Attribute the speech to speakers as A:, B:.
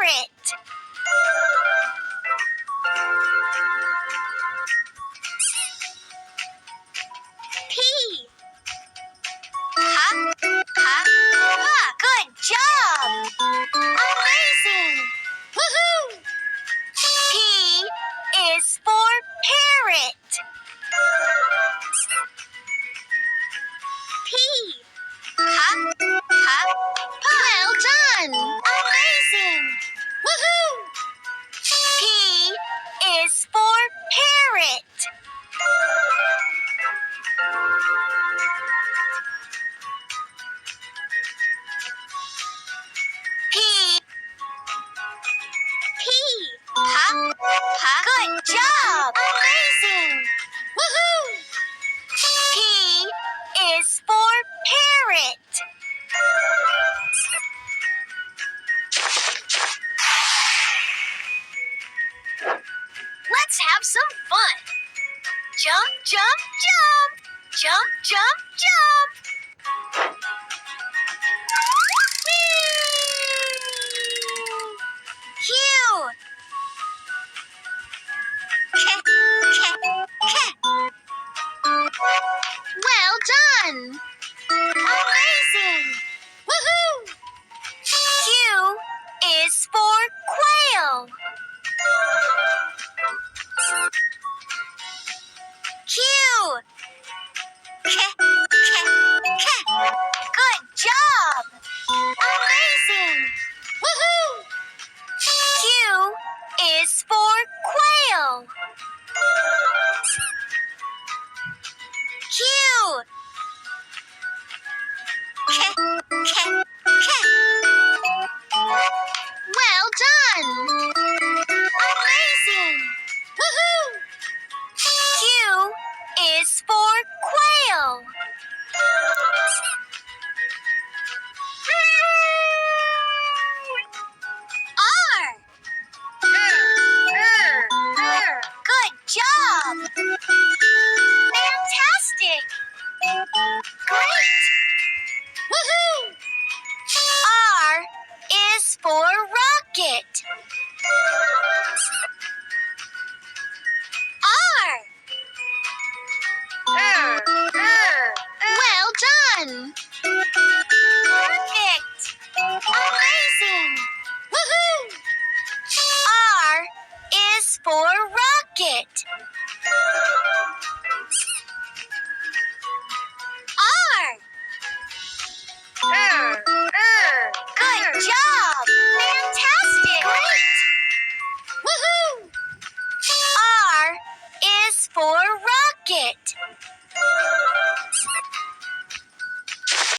A: parrot. P. Ha, ha, ha. Good job. Amazing. Woohoo! P is for parrot. P. Ha, ha, ha. Well done. Amazing. Woohoo! P is for parrot. P. P. Ha, ha. Good job. Amazing. Woohoo! P is for parrot. Let's have some fun. Jump, jump, jump. Jump, jump, jump. Whee! Well done! Amazing! Woohoo! Q is for quail. Q. Good job! Amazing! Woohoo! Q is for quail. Q. Well done! Amazing! Woohoo! Q is for quail. R. Good job! Fantastic! Great! Woohoo! R is for rocket.